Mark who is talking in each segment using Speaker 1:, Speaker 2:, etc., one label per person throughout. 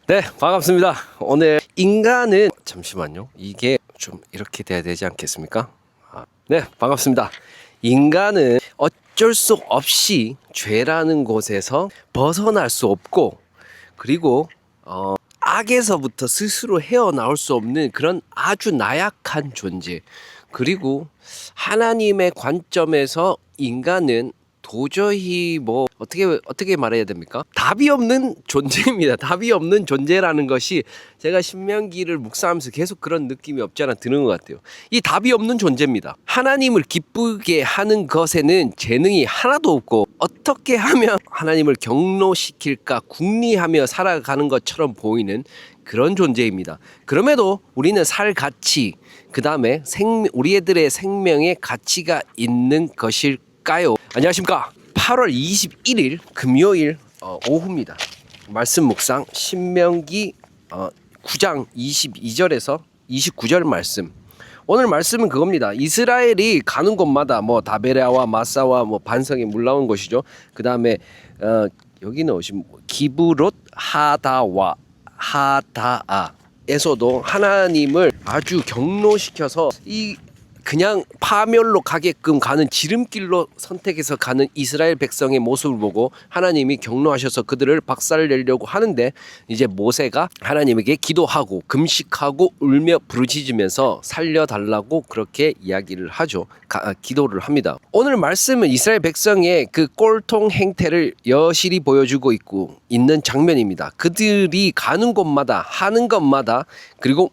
Speaker 1: 네, 반갑습니다. 오늘 인간은 잠시만요. 이게 좀 이렇게 돼야 되지 않겠습니까? 네, 반갑습니다. 인간은 어쩔 수 없이 죄라는 곳에서 벗어날 수 없고, 그리고 악에서부터 스스로 헤어나올 수 없는 그런 아주 나약한 존재. 그리고 하나님의 관점에서 인간은 도저히 어떻게 말해야 됩니까? 답이 없는 존재입니다. 답이 없는 존재라는 것이 제가 신명기를 묵상하면서 계속 그런 느낌이 없지 않아 드는 것 같아요. 이 답이 없는 존재입니다. 하나님을 기쁘게 하는 것에는 재능이 하나도 없고, 어떻게 하면 하나님을 경노시킬까 궁리하며 살아가는 것처럼 보이는 그런 존재입니다. 그럼에도 우리는 살 가치, 그 다음에 우리 애들의 생명에 가치가 있는 것일까요? 안녕하십니까. 8월 21일 금요일 오후입니다. 말씀 묵상 신명기 9장 22절에서 29절 말씀. 오늘 말씀은 그겁니다. 이스라엘이 가는 곳마다 다베라와 마사와 반성이 물 나온 것이죠. 그 다음에 여기는 기브롯 하다와 하다아에서도 하나님을 아주 경노시켜서 그냥 파멸로 가게끔 가는 지름길로 선택해서 가는 이스라엘 백성의 모습을 보고 하나님이 경노하셔서 그들을 박살내려고 하는데, 이제 모세가 하나님에게 기도하고 금식하고 울며 부르짖으면서 살려달라고 그렇게 이야기를 하죠. 기도를 합니다. 오늘 말씀은 이스라엘 백성의 그 꼴통 행태를 여실히 보여주고 있는 장면입니다. 그들이 가는 곳마다 하는 것마다 그리고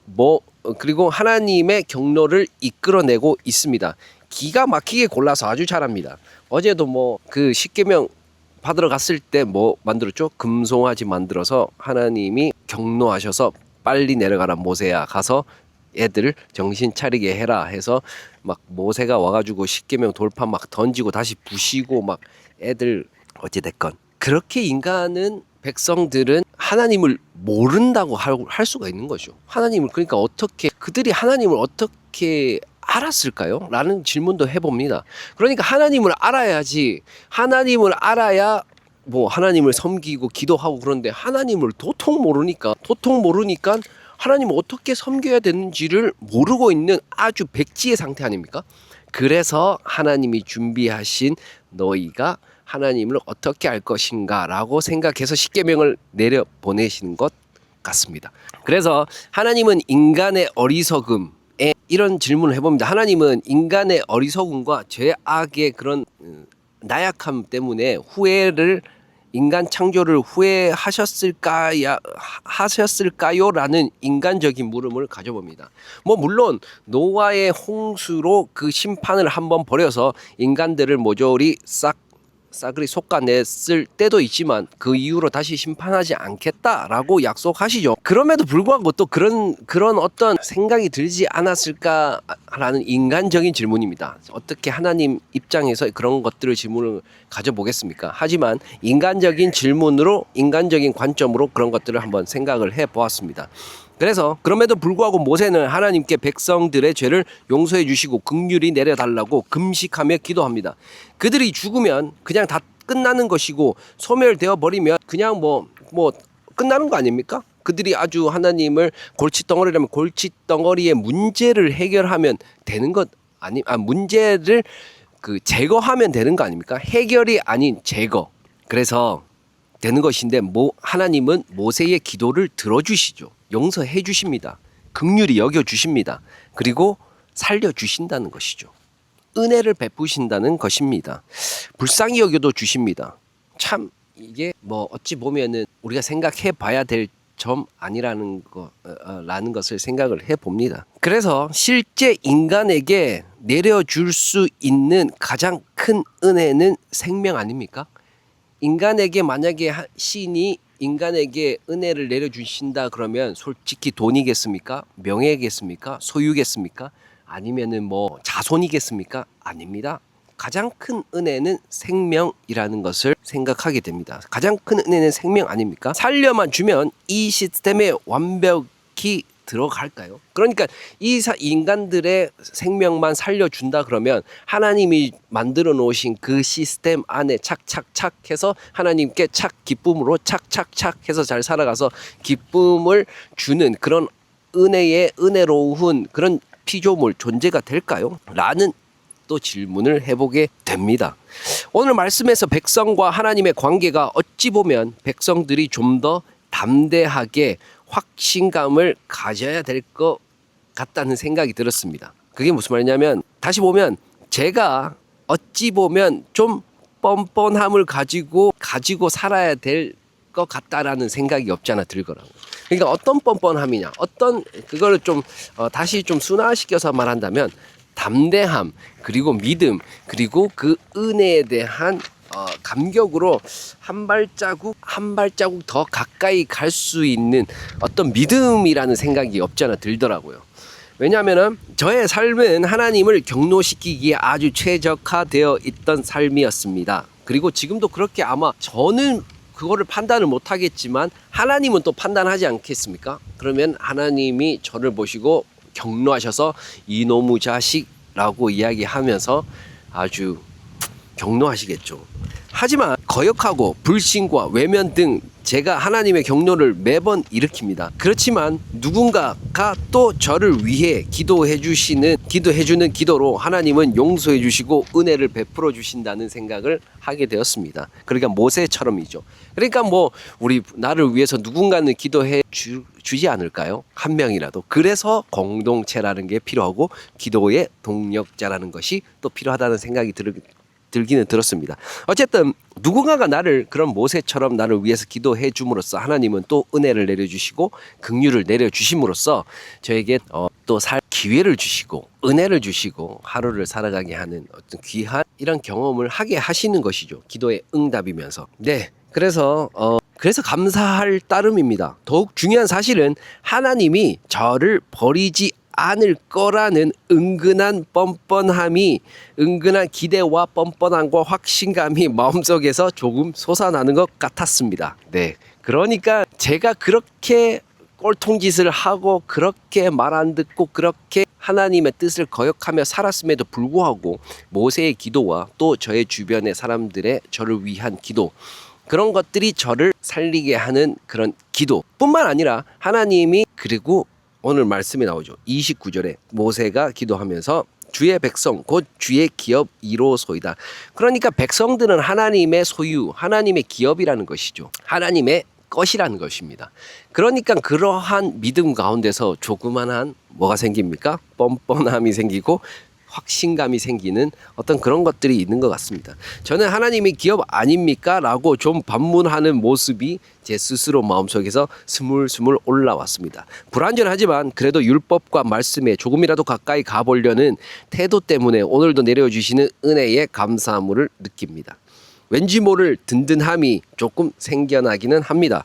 Speaker 1: 하나님의 경로를 이끌어내고 있습니다. 기가 막히게 골라서 아주 잘합니다. 어제도 그 십계명 받으러 갔을 때 만들었죠? 금송아지 만들어서 하나님이 경로하셔서 빨리 내려가라 모세야, 가서 애들 정신 차리게 해라 해서 모세가 와가지고 십계명 돌판 던지고 다시 부시고 애들 어찌됐건, 그렇게 인간은 백성들은 하나님을 모른다고 할 수가 있는 거죠. 그러니까 그들이 하나님을 어떻게 알았을까요? 라는 질문도 해봅니다. 그러니까 하나님을 알아야지. 하나님을 알아야 하나님을 섬기고 기도하고, 그런데 하나님을 도통 모르니까 하나님을 어떻게 섬겨야 되는지를 모르고 있는 아주 백지의 상태 아닙니까? 그래서 하나님이 준비하신 너희가 하나님을 어떻게 알 것인가 라고 생각해서 십계명을 내려보내시는 것 같습니다. 그래서 하나님은 인간의 어리석음에 이런 질문을 해봅니다. 하나님은 인간의 어리석음과 죄악의 그런 나약함 때문에 인간 창조를 하셨을까요? 라는 인간적인 물음을 가져봅니다. 물론 노아의 홍수로 그 심판을 한번 벌여서 인간들을 모조리 싸그리 솎아냈을 때도 있지만 그 이후로 다시 심판하지 않겠다라고 약속하시죠. 그럼에도 불구하고 또 그런 어떤 생각이 들지 않았을까라는 인간적인 질문입니다. 어떻게 하나님 입장에서 그런 질문을 가져보겠습니까? 하지만 인간적인 질문으로, 인간적인 관점으로 그런 것들을 한번 생각을 해보았습니다. 그래서 그럼에도 불구하고 모세는 하나님께 백성들의 죄를 용서해 주시고 긍휼히 내려달라고 금식하며 기도합니다. 그들이 죽으면 그냥 다 끝나는 것이고, 소멸되어 버리면 그냥 끝나는 거 아닙니까? 그들이 아주 하나님을 골칫덩어리라면 골칫덩어리의 문제를 해결하면 되는 것 문제를 제거하면 되는 거 아닙니까? 해결이 아닌 제거. 그래서 되는 것인데 하나님은 모세의 기도를 들어주시죠. 용서해 주십니다. 긍휼히 여겨 주십니다. 그리고 살려 주신다는 것이죠. 은혜를 베푸신다는 것입니다. 불쌍히 여겨도 주십니다. 참 이게 어찌 보면은 우리가 생각해 봐야 될 점 아니라는 라는 것을 생각을 해 봅니다. 그래서 실제 인간에게 내려줄 수 있는 가장 큰 은혜는 생명 아닙니까? 인간에게 만약에 신이 인간에게 은혜를 내려주신다 그러면 솔직히 돈이겠습니까? 명예겠습니까? 소유겠습니까? 아니면은 자손이겠습니까? 아닙니다. 가장 큰 은혜는 생명이라는 것을 생각하게 됩니다. 가장 큰 은혜는 생명 아닙니까? 살려만 주면 이 시스템에 완벽히 들어갈까요? 그러니까 인간들의 생명만 살려준다 그러면 하나님이 만들어 놓으신 그 시스템 안에 착착착 해서 하나님께 기쁨으로 착착착 해서 잘 살아가서 기쁨을 주는 그런 은혜로운 그런 피조물 존재가 될까요? 라는 또 질문을 해보게 됩니다. 오늘 말씀에서 백성과 하나님의 관계가 어찌 보면 백성들이 좀 더 담대하게 확신감을 가져야 될 것 같다는 생각이 들었습니다. 그게 무슨 말이냐면 다시 보면 제가 어찌 보면 좀 뻔뻔함을 가지고 살아야 될 것 같다라는 생각이 없지 않아 들거라고요. 그러니까 어떤 뻔뻔함이냐, 어떤 그거를 좀 다시 좀 순화시켜서 말한다면 담대함, 그리고 믿음, 그리고 그 은혜에 대한 감격으로 한 발자국 더 가까이 갈 수 있는 어떤 믿음이라는 생각이 없지 않아 들더라고요. 왜냐하면 저의 삶은 하나님을 경노시키기에 아주 최적화되어 있던 삶이었습니다. 그리고 지금도 그렇게 아마 저는 그거를 판단을 못 하겠지만 하나님은 또 판단하지 않겠습니까? 그러면 하나님이 저를 보시고 경노하셔서 이놈의 자식라고 이야기하면서 아주 경노하시겠죠. 하지만 거역하고 불신과 외면 등 제가 하나님의 경노를 매번 일으킵니다. 그렇지만 누군가가 또 저를 위해 기도해주는 기도로 하나님은 용서해 주시고 은혜를 베풀어 주신다는 생각을 하게 되었습니다. 그러니까 모세처럼이죠. 그러니까 나를 위해서 누군가는 기도해 주지 않을까요? 한 명이라도. 그래서 공동체라는 게 필요하고 기도의 동력자라는 것이 또 필요하다는 생각이 들기는 들었습니다. 어쨌든 누군가가 그런 모세처럼 나를 위해서 기도해 줌으로써 하나님은 또 은혜를 내려주시고 긍휼을 내려주심으로써 저에게 또 살 기회를 주시고 은혜를 주시고 하루를 살아가게 하는 어떤 귀한 이런 경험을 하게 하시는 것이죠. 기도의 응답이면서. 네, 그래서 감사할 따름입니다. 더욱 중요한 사실은 하나님이 저를 버리지 않을 거라는 은근한 기대와 뻔뻔함과 확신감이 마음속에서 조금 솟아나는 것 같았습니다. 네, 그러니까 제가 그렇게 꼴통짓을 하고 그렇게 말 안 듣고 그렇게 하나님의 뜻을 거역하며 살았음에도 불구하고 모세의 기도와 또 저의 주변의 사람들의 저를 위한 기도, 그런 것들이 저를 살리게 하는 그런 기도뿐만 아니라 하나님이, 그리고 오늘 말씀이 나오죠. 29절에 모세가 기도하면서 주의 백성 곧 주의 기업 이로소이다. 그러니까 백성들은 하나님의 소유, 하나님의 기업이라는 것이죠. 하나님의 것이라는 것입니다. 그러니까 그러한 믿음 가운데서 조그만한 뭐가 생깁니까? 뻔뻔함이 생기고 확신감이 생기는 어떤 그런 것들이 있는 것 같습니다. 저는 하나님이 기업 아닙니까? 라고 좀 반문하는 모습이 제 스스로 마음속에서 스물스물 올라왔습니다. 불완전하지만 그래도 율법과 말씀에 조금이라도 가까이 가보려는 태도 때문에 오늘도 내려주시는 은혜의 감사함을 느낍니다. 왠지 모를 든든함이 조금 생겨나기는 합니다.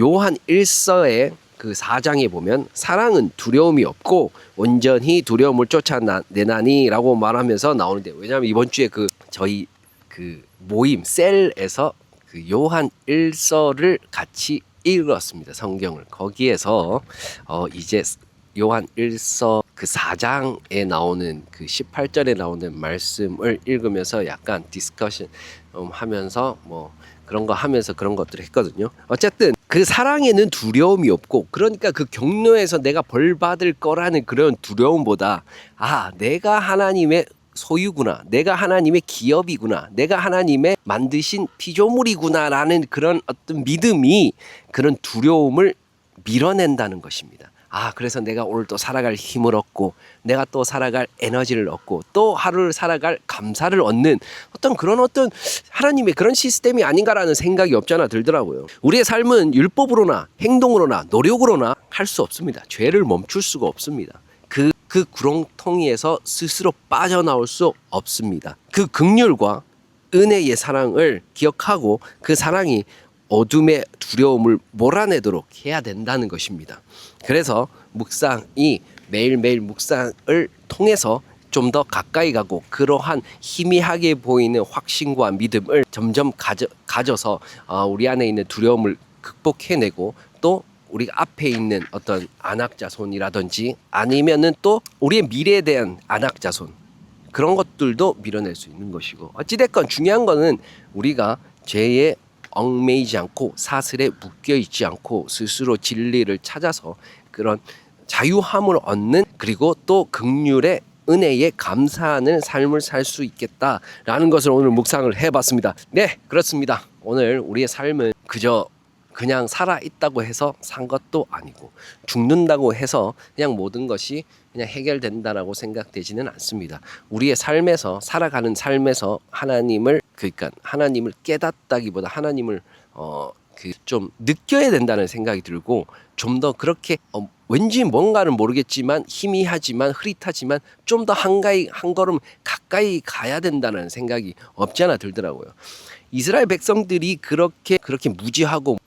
Speaker 1: 요한 1서의 그 4장에 보면 사랑은 두려움이 없고 온전히 두려움을 쫓아내나니라고 말하면서 나오는데, 왜냐하면 이번 주에 저희 모임 셀에서 요한 1서를 같이 읽었습니다. 성경을. 거기에서 이제 요한 1서 4장에 나오는 18절에 나오는 말씀을 읽으면서 약간 디스커션 하면서 그런 거 하면서 그런 것들을 했거든요. 어쨌든 그 사랑에는 두려움이 없고, 그러니까 그 경로에서 내가 벌 받을 거라는 그런 두려움보다 내가 하나님의 소유구나, 내가 하나님의 기업이구나, 내가 하나님의 만드신 피조물이구나라는 그런 어떤 믿음이 그런 두려움을 밀어낸다는 것입니다. 그래서 내가 오늘 또 살아갈 힘을 얻고 내가 또 살아갈 에너지를 얻고 또 하루를 살아갈 감사를 얻는 어떤 하나님의 그런 시스템이 아닌가라는 생각이 없잖아 들더라고요. 우리의 삶은 율법으로나 행동으로나 노력으로나 할 수 없습니다. 죄를 멈출 수가 없습니다. 그 구렁텅이에서 스스로 빠져나올 수 없습니다. 그 긍휼과 은혜의 사랑을 기억하고 그 사랑이 어둠의 두려움을 몰아내도록 해야 된다는 것입니다. 그래서 묵상이 매일매일 묵상을 통해서 좀 더 가까이 가고 그러한 희미하게 보이는 확신과 믿음을 점점 가져서 우리 안에 있는 두려움을 극복해내고 또 우리가 앞에 있는 어떤 안악자손이라든지 아니면은 또 우리의 미래에 대한 안악자손 그런 것들도 밀어낼 수 있는 것이고 어찌됐건 중요한 거는 우리가 죄에 얽매이지 않고 사슬에 묶여 있지 않고 스스로 진리를 찾아서 그런 자유함을 얻는 그리고 또 긍휼의 은혜에 감사하는 삶을 살 수 있겠다라는 것을 오늘 묵상을 해봤습니다. 네, 그렇습니다. 오늘 우리의 삶은 그냥 살아 있다고 해서 산 것도 아니고 죽는다고 해서 그냥 모든 것이 그냥 해결된다라고 생각되지는 않습니다. 우리의 삶에서 살아가는 삶에서 하나님을 깨닫다기보다 하나님을 좀 느껴야 된다는 생각이 들고 좀 더 그렇게 왠지 뭔가는 모르겠지만 희미하지만 흐릿하지만 좀 더 한 걸음 가까이 가야 된다는 생각이 없지 않아 들더라고요. 이스라엘 백성들이 그렇게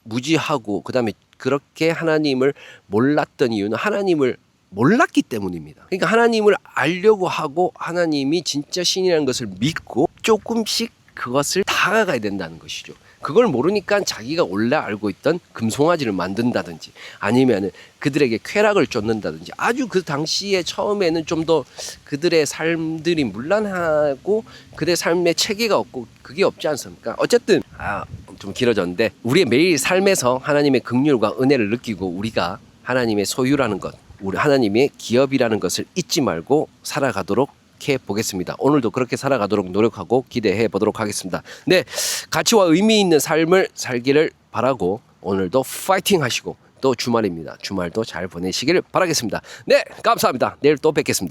Speaker 1: 무지하고 그다음에 그렇게 하나님을 몰랐던 이유는 하나님을 몰랐기 때문입니다. 그러니까 하나님을 알려고 하고 하나님이 진짜 신이라는 것을 믿고 조금씩 그것을 다가가야 된다는 것이죠. 그걸 모르니까 자기가 원래 알고 있던 금송아지를 만든다든지 아니면은 그들에게 쾌락을 쫓는다든지 아주 그 당시에 처음에는 좀 더 그들의 삶들이 문란하고 그들의 삶에 체계가 없고 그게 없지 않습니까? 어쨌든 좀 길어졌는데 우리의 매일 삶에서 하나님의 긍휼과 은혜를 느끼고 우리가 하나님의 소유라는 것, 우리 하나님의 기업이라는 것을 잊지 말고 살아가도록 해 보겠습니다. 오늘도 그렇게 살아가도록 노력하고 기대해 보도록 하겠습니다. 네, 가치와 의미 있는 삶을 살기를 바라고 오늘도 파이팅 하시고 또 주말입니다. 주말도 잘 보내시길 바라겠습니다. 네, 감사합니다. 내일 또 뵙겠습니다.